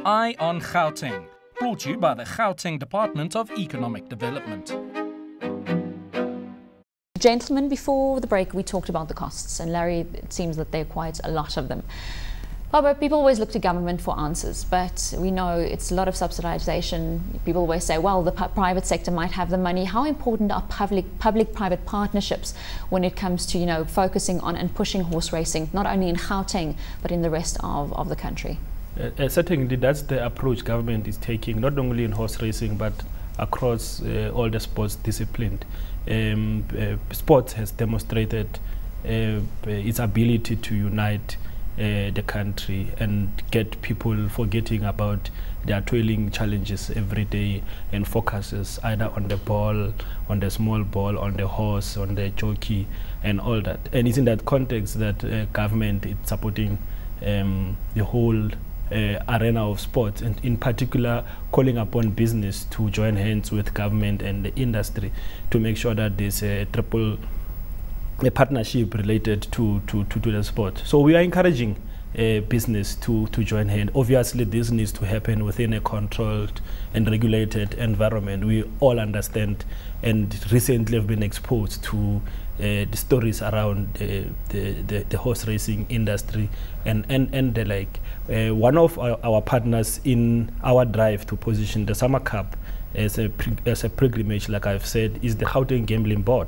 Eye on Gauteng, brought to you by the Gauteng Department of Economic Development. Gentlemen, before the break we talked about the costs, and Larry, it seems that there are quite a lot of them. But people always look to government for answers, but we know it's a lot of subsidization. People always say, well, the private sector might have the money. How important are public-private partnerships when it comes to, focusing on and pushing horse racing, not only in Gauteng, but in the rest of the country? Certainly, that's the approach government is taking, not only in horse racing, but across all the sports disciplines. Sports has demonstrated its ability to unite the country and get people forgetting about their toiling challenges every day and focuses either on the ball, on the small ball, on the horse, on the jockey and all that. And it's in that context that government is supporting the whole arena of sports, and in particular calling upon business to join hands with government and the industry to make sure that there's a partnership related to the sport. So we are encouraging business to join hands. Obviously, this needs to happen within a controlled and regulated environment. We all understand and recently have been exposed to the stories around the horse racing industry and the like. One of our partners in our drive to position the Summer Cup as a pilgrimage, like I've said, is the Gauteng Gambling Board,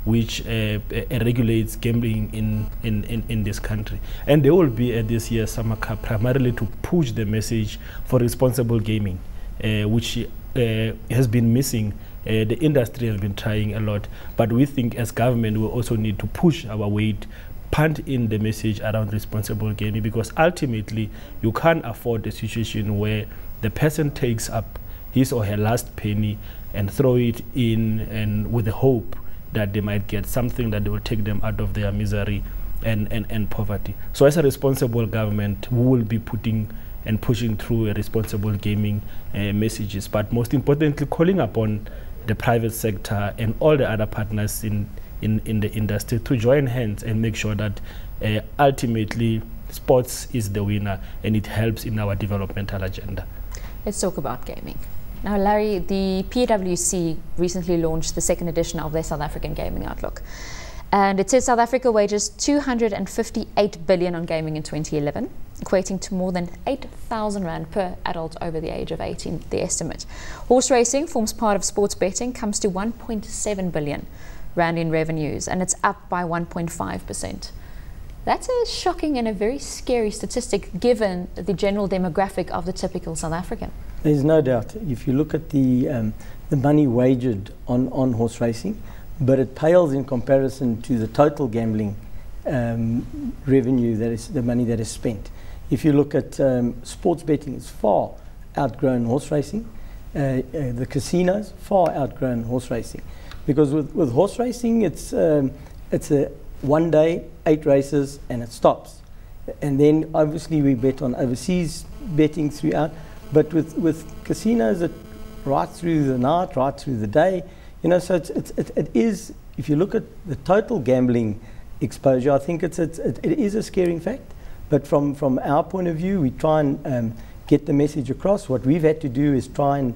which regulates gambling in this country. And they will be at this year's Summer Cup primarily to push the message for responsible gaming, which has been missing. The industry has been trying a lot, but we think as government we also need to push our weight, punt in the message around responsible gaming, because ultimately you can't afford a situation where the person takes up his or her last penny and throw it in and with the hope that they might get something that will take them out of their misery and poverty. So as a responsible government, we will be putting and pushing through a responsible gaming messages, but most importantly calling upon the private sector and all the other partners in the industry to join hands and make sure that ultimately sports is the winner and it helps in our developmental agenda. Let's talk about gaming. Now, Larry, the PwC recently launched the second edition of their South African Gaming Outlook. And it says South Africa wagers 258 billion on gaming in 2011, equating to more than 8,000 rand per adult over the age of 18, the estimate. Horse racing forms part of sports betting, comes to 1.7 billion rand in revenues, and it's up by 1.5%. That's a shocking and a very scary statistic given the general demographic of the typical South African. There's no doubt. If you look at the money wagered on horse racing, but it pales in comparison to the total gambling revenue, that is the money that is spent. If you look at sports betting, it's far outgrown horse racing. The casinos far outgrown horse racing, because with horse racing it's a 1 day, 8 races, and it stops. And then obviously we bet on overseas betting throughout, but with casinos, it right through the night, right through the day. So it is, if you look at the total gambling exposure, I think it is a scaring fact. But from our point of view, we try and get the message across. What we've had to do is try and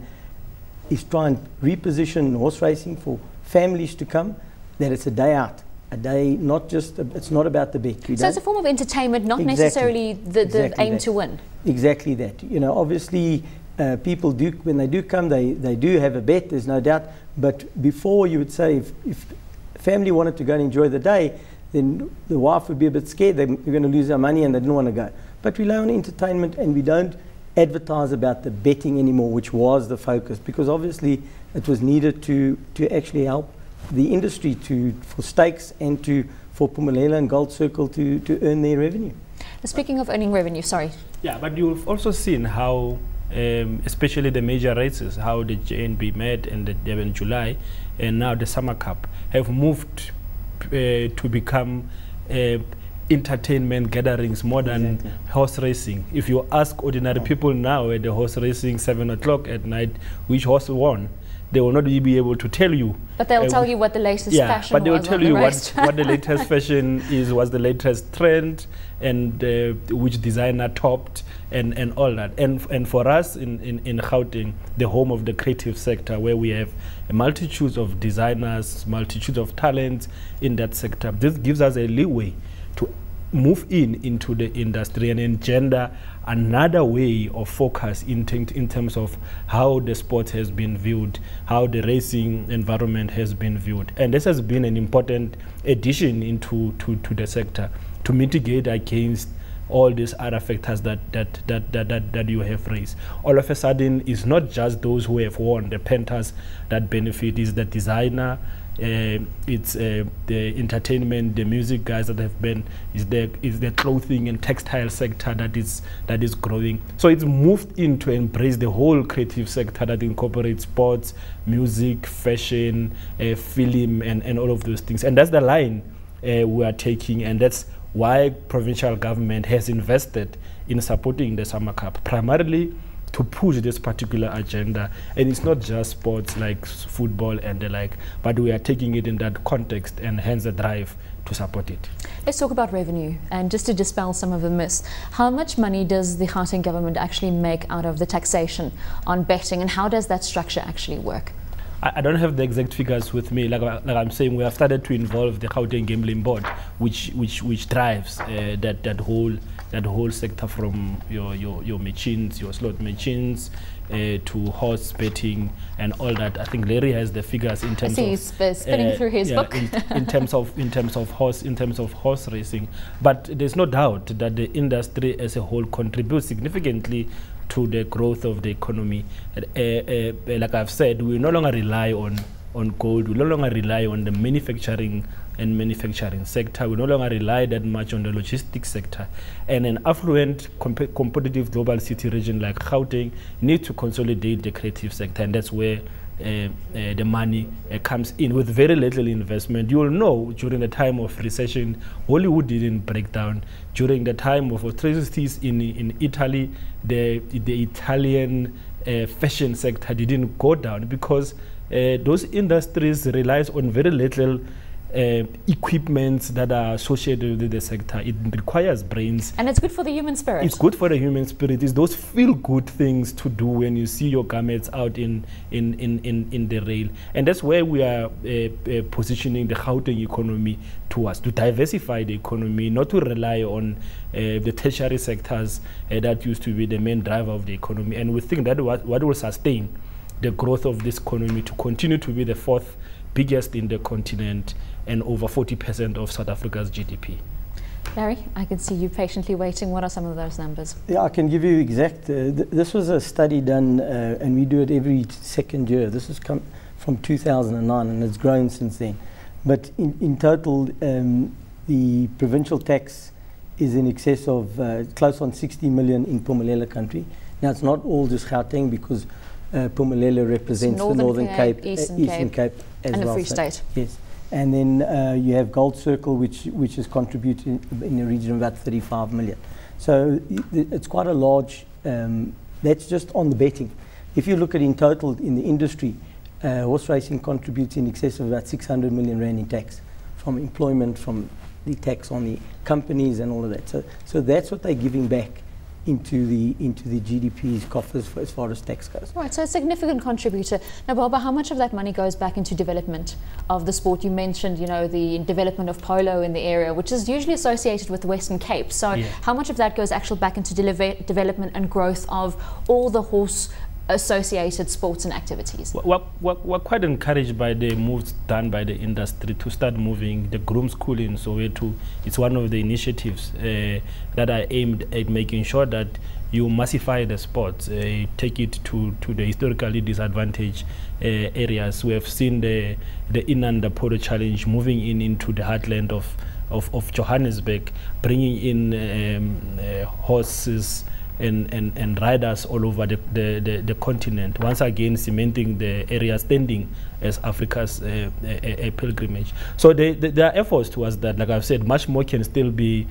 reposition horse racing for families to come, that it's a day out. A day, not just, it's not about the bet. So it's a form of entertainment, not necessarily the aim to win. Exactly that. Obviously people do, when they do come, they do have a bet, there's no doubt. But before, you would say if family wanted to go and enjoy the day, then the wife would be a bit scared, they're going to lose their money and they didn't want to go. But we rely on entertainment and we don't advertise about the betting anymore, which was the focus, because obviously it was needed to actually help the industry for stakes and for Phumelela and Gold Circle to earn their revenue. Speaking of earning revenue, sorry. Yeah, but you've also seen how, especially the major races, how the JNB Med and the Durban July and now the Summer Cup have moved to become entertainment gatherings more than horse racing. If you ask ordinary people now at the horse racing 7 o'clock at night which horse won, they will not be able to tell you. But they'll tell you what the latest fashion but they will was tell on you the what the latest fashion is, what's the latest trend, and which designer topped, and all that. And for us in Gauteng, the home of the creative sector, where we have a multitude of designers, multitude of talents in that sector, this gives us a leeway to move into the industry and engender another way of focus in terms of how the sport has been viewed, how the racing environment has been viewed. And this has been an important addition into the sector to mitigate against all these other factors that you have raised. All of a sudden, it's not just those who have won the Panthers that benefit, it's the designer, it's the entertainment, the music guys that have been, is the clothing and textile sector that is growing. So it's moved in to embrace the whole creative sector that incorporates sports, music, fashion, film, and all of those things. And that's the line we are taking, and that's why provincial government has invested in supporting the Summer Cup, primarily to push this particular agenda. And it's not just sports like football and the like, but we are taking it in that context, and hence the drive to support it. Let's talk about revenue, and just to dispel some of the myths, how much money does the Gauteng government actually make out of the taxation on betting, and how does that structure actually work? I don't have the exact figures with me. Like I'm saying, we have started to involve the Gauteng Gambling Board, which drives that whole sector, from your machines, your slot machines, to horse betting and all that. I think Larry has the figures in terms of he's spinning through his book. in terms of horse racing. But there's no doubt that the industry as a whole contributes significantly to the growth of the economy. Like I've said, we no longer rely on gold. We no longer rely on the manufacturing sector. We no longer rely that much on the logistics sector. And an affluent, competitive global city region like Gauteng needs to consolidate the creative sector, and that's where the money comes in with very little investment. You will know during the time of recession, Hollywood didn't break down. During the time of atrocities in Italy, the Italian fashion sector didn't go down, because those industries relies on very little equipments that are associated with the sector. It requires brains. And it's good for the human spirit. It's good for the human spirit. It's those feel-good things to do when you see your garments out in the rail. And that's where we are positioning the Gauteng economy towards, to diversify the economy, not to rely on the tertiary sectors that used to be the main driver of the economy. And we think that what will sustain the growth of this economy to continue to be the fourth biggest in the continent and over 40% of South Africa's GDP. Larry, I can see you patiently waiting. What are some of those numbers? Yeah, I can give you exact. This was a study done, and we do it every second year. This has come from 2009, and it's grown since then. But in total, the provincial tax is in excess of close on 60 million in Pumalelo country. Now, it's not all just Gauteng, because Pumalelo represents the Northern Cape, Eastern Cape as and well. And the Free State. Yes. And then you have Gold Circle, which is contributing in the region of about 35 million. So it's quite a large, that's just on the betting. If you look at in total in the industry, horse racing contributes in excess of about 600 million rand in tax, from employment, from the tax on the companies and all of that. So that's what they're giving back into the GDP's coffers as far as tax goes. Right, so a significant contributor. Now, Baba, how much of that money goes back into development of the sport? You mentioned, the development of polo in the area, which is usually associated with the Western Cape. So yeah. How much of that goes actually back into development and growth of all the horse associated sports and activities? We're quite encouraged by the moves done by the industry to start moving the groom school in Soweto. It's one of the initiatives that are aimed at making sure that you massify the sports, take it to the historically disadvantaged areas. We have seen the Inanda Polo Challenge moving into the heartland of Johannesburg, bringing in horses and riders all over the continent, once again cementing the area standing as Africa's a pilgrimage. So there are efforts towards that. Like I've said, much more can still be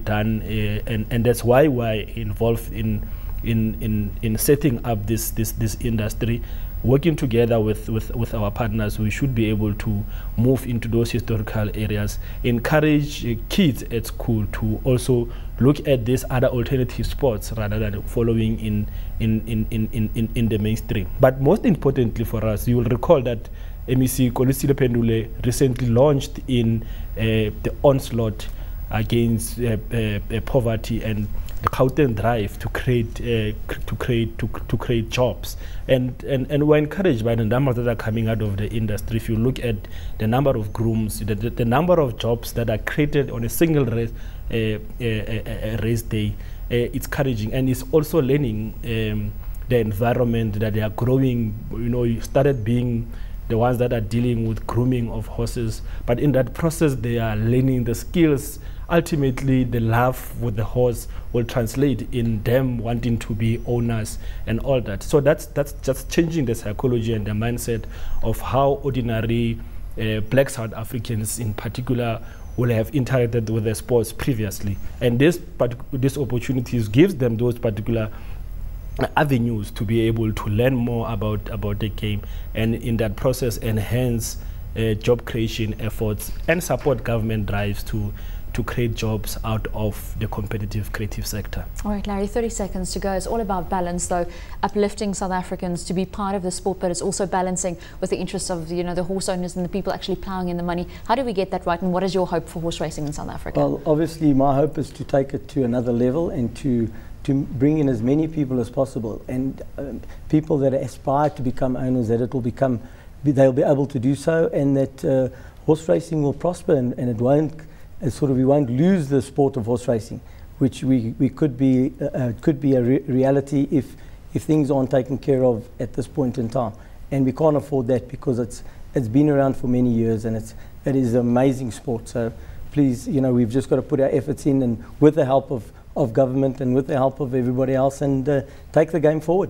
done, and that's why we're involved in in setting up this industry. Working together with our partners, we should be able to move into those historical areas, encourage kids at school to also look at these other alternative sports rather than following in the mainstream. But most importantly for us, you will recall that MEC Kolisile Pendule recently launched in the onslaught against poverty and the Gauteng drive to create jobs, and we're encouraged by the numbers that are coming out of the industry. If you look at the number of grooms, the number of jobs that are created on a single race day, it's encouraging, and it's also learning the environment that they are growing. You know, you started being the ones that are dealing with grooming of horses, but in that process they are learning the skills. Ultimately, the love with the horse will translate in them wanting to be owners and all that. So that's just changing the psychology and the mindset of how ordinary black South Africans in particular will have interacted with the sports previously. And this opportunities gives them those particular avenues to be able to learn more about the game, and in that process enhance job creation efforts and support government drives to create jobs out of the competitive creative sector. All right, Larry, 30 seconds to go. It's all about balance, though, uplifting South Africans to be part of the sport, but it's also balancing with the interests of, you know, the horse owners and the people actually ploughing in the money. How do we get that right, and what is your hope for horse racing in South Africa? Well, obviously my hope is to take it to another level and to bring in as many people as possible, and people that aspire to become owners, that they'll be able to do so, and that horse racing will prosper, and it won't we won't lose the sport of horse racing, which we could be a reality if things aren't taken care of at this point in time, and we can't afford that because it's been around for many years, and it is an amazing sport. So please, you know, we've just got to put our efforts in, and with the help of government and with the help of everybody else, and take the game forward.